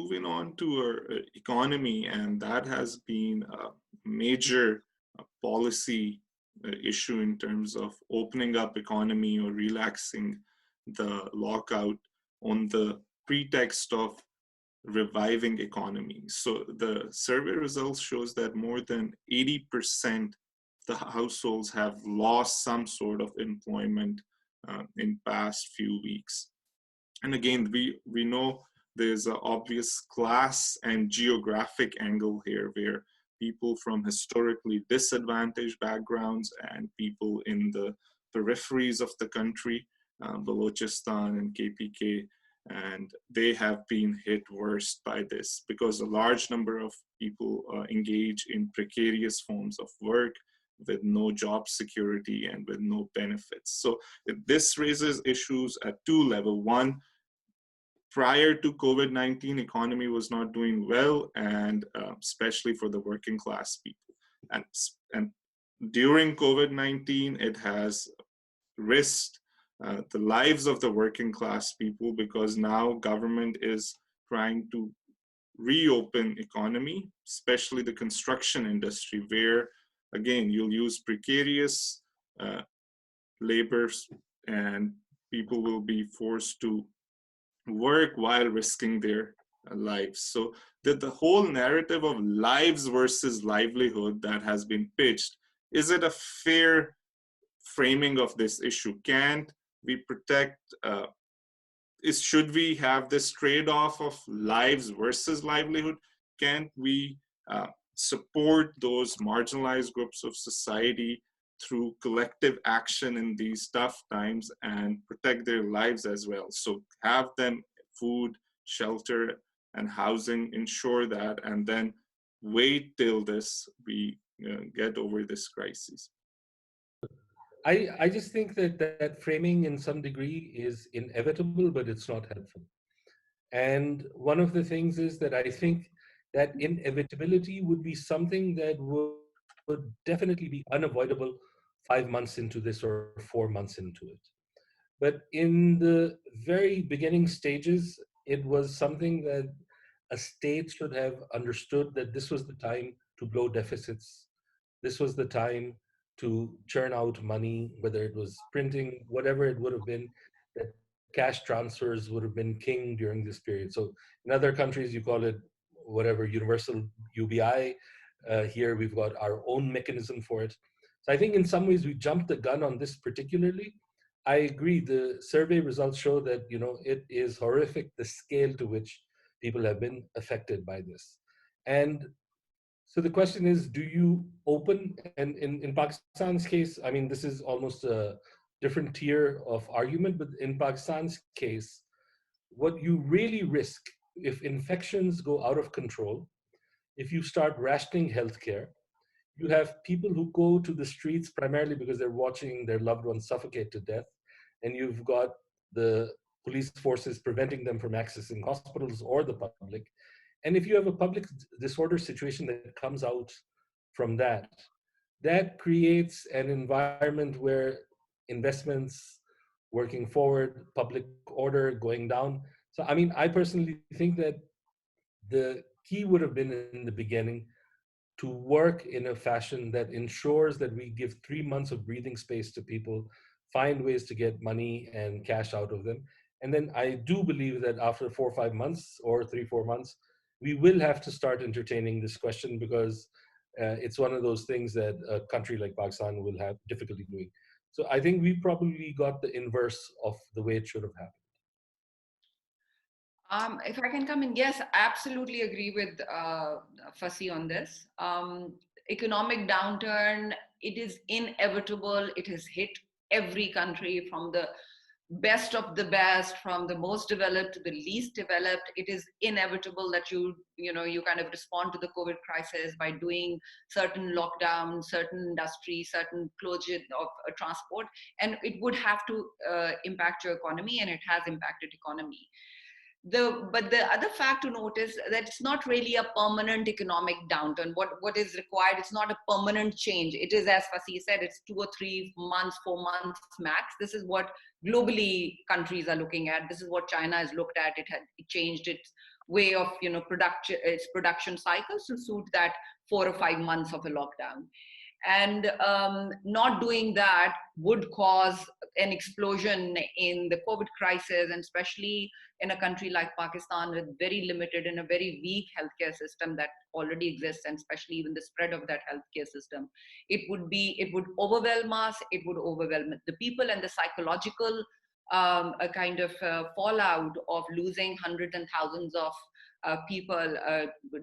moving on to our economy, and that has been a major policy issue in terms of opening up economy or relaxing the lockout on the pretext of reviving economy. So the survey results shows that more than 80% the households have lost some sort of employment in past few weeks. And again, we know there's an obvious class and geographic angle here, where people from historically disadvantaged backgrounds and people in the peripheries of the country, Balochistan and KPK, and they have been hit worst by this because a large number of people engage in precarious forms of work with no job security and with no benefits. So this raises issues at two levels. One, prior to COVID-19, economy was not doing well, and especially for the working class people. And during COVID-19, it has risked the lives of the working class people, because now government is trying to reopen economy, especially the construction industry, where again you'll use precarious labors and people will be forced to work while risking their lives. So the whole narrative of lives versus livelihood that has been pitched, is it a fair framing of this issue? Can't we protect, should we have this trade-off of lives versus livelihood? Can't we support those marginalized groups of society through collective action in these tough times and protect their lives as well? So have them food, shelter, and housing, ensure that, and then wait till we get over this crisis. I just think that framing in some degree is inevitable, but it's not helpful. And one of the things is that I think that inevitability would be something that would definitely be unavoidable 5 months into this or 4 months into it. But in the very beginning stages, it was something that a state should have understood, that this was the time to blow deficits. This was the time to churn out money, whether it was printing, whatever it would have been, that cash transfers would have been king during this period. So in other countries, you call it whatever, universal UBI. Here we've got our own mechanism for it. So I think in some ways we jumped the gun on this particularly. I agree, the survey results show that, it is horrific, the scale to which people have been affected by this. And so the question is, do you open? And in Pakistan's case, I mean, this is almost a different tier of argument, but in Pakistan's case, what you really risk if infections go out of control, if you start rationing healthcare, you have people who go to the streets primarily because they're watching their loved ones suffocate to death, and you've got the police forces preventing them from accessing hospitals or the public. And if you have a public disorder situation that comes out from that, that creates an environment where investments working forward, public order going down. So, I mean, I personally think that the key would have been in the beginning to work in a fashion that ensures that we give 3 months of breathing space to people, find ways to get money and cash out of them. And then I do believe that after 4 or 5 months or 3-4 months, we will have to start entertaining this question, because it's one of those things that a country like Pakistan will have difficulty doing. So I think we probably got the inverse of the way it should have happened. If I can come in, yes, absolutely agree with Fasi on this. Economic downturn, it is inevitable. It has hit every country, from the best of the best, from the most developed to the least developed. It is inevitable that you kind of respond to the COVID crisis by doing certain lockdowns, certain industries, certain closure of transport, and it would have to impact your economy, and it has impacted economy. But the other fact to note is that it's not really a permanent economic downturn. What is required, it's not a permanent change. It is, as Fasi said, it's 2 or 3 months, 4 months max. This is what globally countries are looking at. This is what China has looked at. It changed its way of its production cycles to suit that 4 or 5 months of a lockdown. And not doing that would cause an explosion in the COVID crisis, and especially in a country like Pakistan with very limited and a very weak healthcare system that already exists, and especially even the spread of that healthcare system. It would overwhelm us, it would overwhelm the people, and the psychological a kind of fallout of losing hundreds and thousands of people,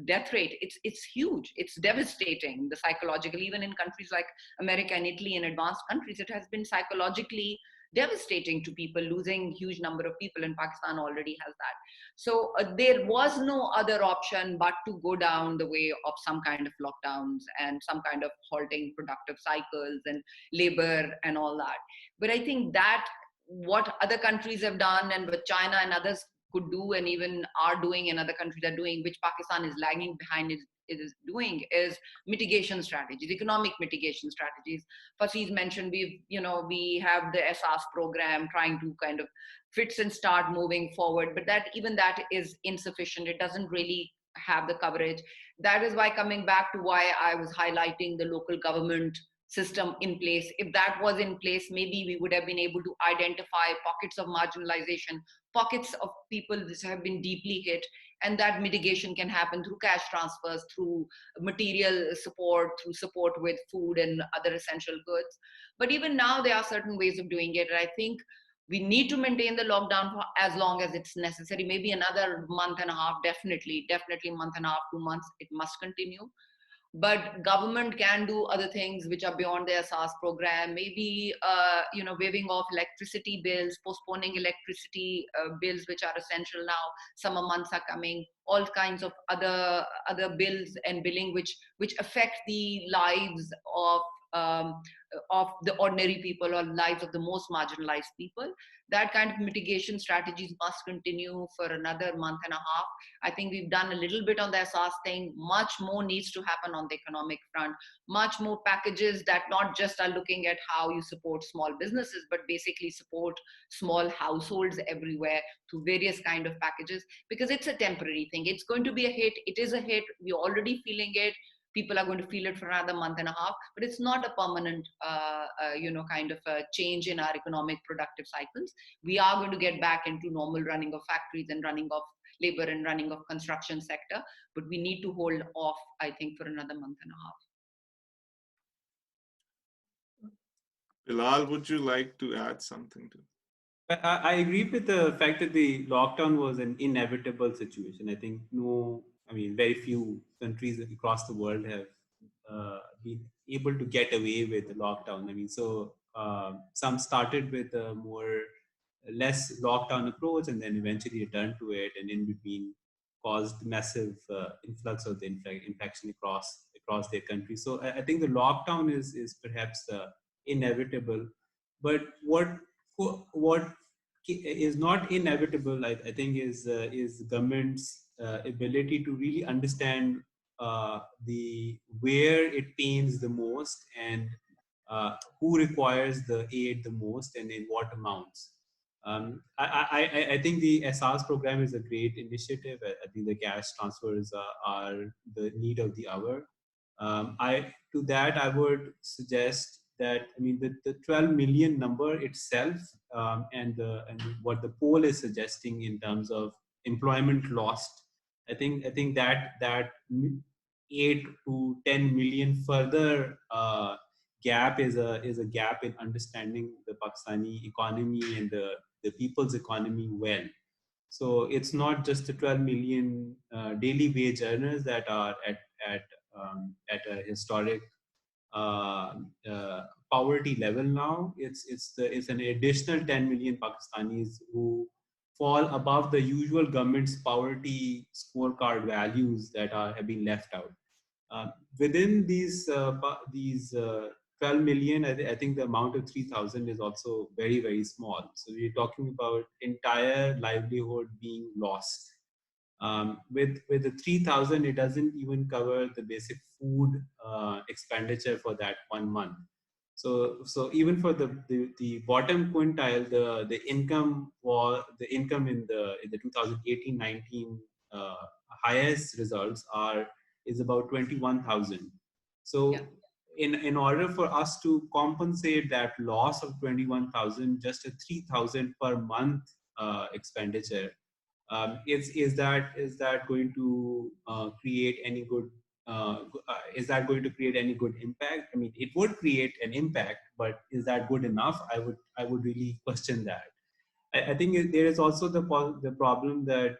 death rate, it's huge, it's devastating, the psychological, even in countries like America and Italy and advanced countries, it has been psychologically devastating to people, losing huge number of people, and Pakistan already has that. So there was no other option but to go down the way of some kind of lockdowns and some kind of halting productive cycles and labor and all that. But I think that what other countries have done and what China and others could do and even are doing and other countries are doing, which Pakistan is lagging behind, is doing, is mitigation strategies, economic mitigation strategies. Fasi's mentioned we have the SAS program trying to kind of fits and start moving forward, but even that is insufficient. It doesn't really have the coverage. That is why, coming back to why I was highlighting the local government system in place. If that was in place, maybe we would have been able to identify pockets of marginalization, pockets of people that have been deeply hit, and that mitigation can happen through cash transfers, through material support, through support with food and other essential goods. But even now, there are certain ways of doing it. And I think we need to maintain the lockdown for as long as it's necessary. Maybe another month and a half, definitely month and a half, 2 months, it must continue. But government can do other things which are beyond their SAS program. Maybe waiving off electricity bills, postponing electricity bills which are essential now. Summer months are coming. All kinds of other bills and billing which affect the lives of the ordinary people or lives of the most marginalized people. That kind of mitigation strategies must continue for another month and a half. I think we've done a little bit on the SAS thing. Much more needs to happen on the economic front. Much more packages that not just are looking at how you support small businesses, but basically support small households everywhere through various kind of packages, because it's a temporary thing. It's going to be a hit. It is a hit. We're already feeling it. People are going to feel it for another month and a half, but it's not a permanent, kind of a change in our economic productive cycles. We are going to get back into normal running of factories and running of labor and running of construction sector, but we need to hold off, I think, for another month and a half. Bilal, would you like to add something to? I agree with the fact that the lockdown was an inevitable situation. I think very few countries across the world have been able to get away with the lockdown. Some started with a less lockdown approach and then eventually returned to it, and in between caused massive influx of the infection across their country. So I think the lockdown is perhaps inevitable, but what is not inevitable, I think, is government's ability to really understand the where it pains the most and who requires the aid the most and in what amounts. I think the SR's program is a great initiative. I think the cash transfers are the need of the hour. To that, I would suggest that the 12 million number itself, and what the poll is suggesting in terms of employment lost, I think that 8 to 10 million further gap is a gap in understanding the Pakistani economy and the people's economy well. So it's not just the 12 million daily wage earners that are at a historic poverty level now. It's an additional 10 million Pakistanis who fall above the usual government's poverty scorecard values that have been left out. Within these 12 million, I think the amount of 3,000 is also very, very small. So we're talking about entire livelihood being lost. With the 3,000, it doesn't even cover the basic food expenditure for that 1 month. So even for the bottom quintile, the income in the 2018-19 highest results is about 21,000. So Yeah. in order for us to compensate that loss of 21,000, just a 3,000 per month expenditure, is that going to create any good? Is that going to create any good impact? I mean, it would create an impact, but is that good enough? I would really question that. I think there is also the problem that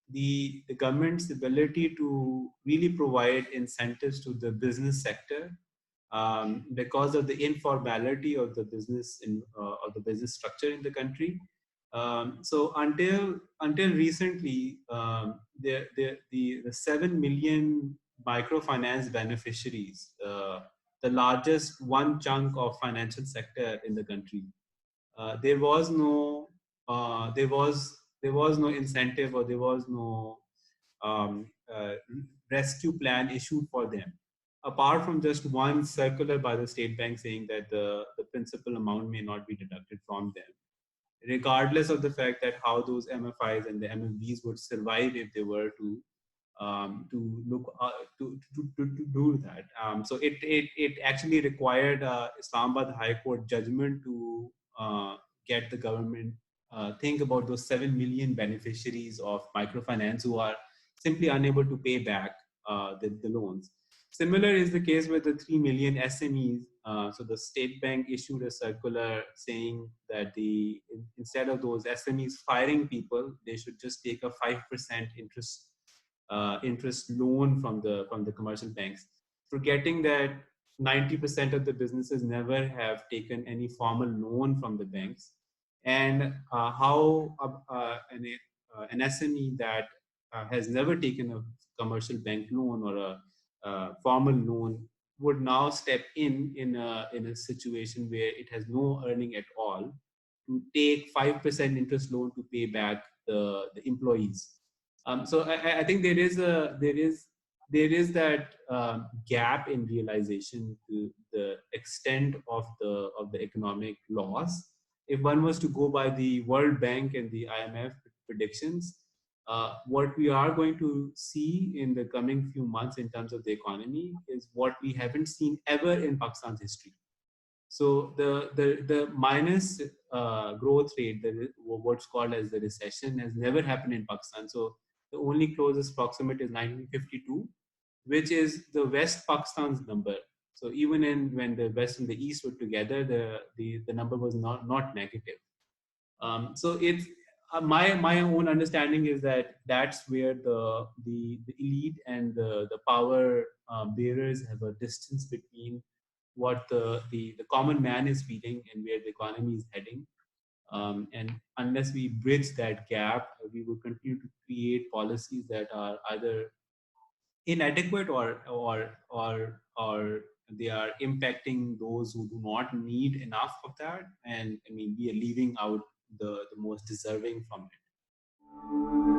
the government's ability to really provide incentives to the business sector, because of the informality of the business structure in the country. So until recently, the 7 million microfinance beneficiaries, the largest one chunk of financial sector in the country, there was no there was no incentive, or there was no um, uh, rescue plan issued for them, apart from just one circular by the state bank saying that the principal amount may not be deducted from them, regardless of the fact that how those MFIs and the MFBs would survive if they were to look to do that. So it actually required Islamabad High Court judgment to get the government think about those 7 million beneficiaries of microfinance who are simply unable to pay back the loans. Similar is the case with the 3 million SMEs. So the state bank issued a circular saying that instead of those SMEs firing people, they should just take a 5% interest loan from the commercial banks, forgetting that 90% of the businesses never have taken any formal loan from the banks, and how an SME that has never taken a commercial bank loan or a formal loan would now step in a situation where it has no earning at all to take 5% interest loan to pay back the employees. So I think there is that gap in realization to the extent of the economic loss. If one was to go by the World Bank and the IMF predictions, what we are going to see in the coming few months in terms of the economy is what we haven't seen ever in Pakistan's history. So the minus growth rate, what's called as the recession, has never happened in Pakistan. So the only closest proximate is 1952, which is the West Pakistan's number. So even when the West and the East were together, the number was not negative. So it's my own understanding is that that's where the elite and the power bearers have a distance between what the common man is feeling and where the economy is heading. And unless we bridge that gap, we will continue to create policies that are either inadequate or they are impacting those who do not need enough of that, and I mean we are leaving out the most deserving from it.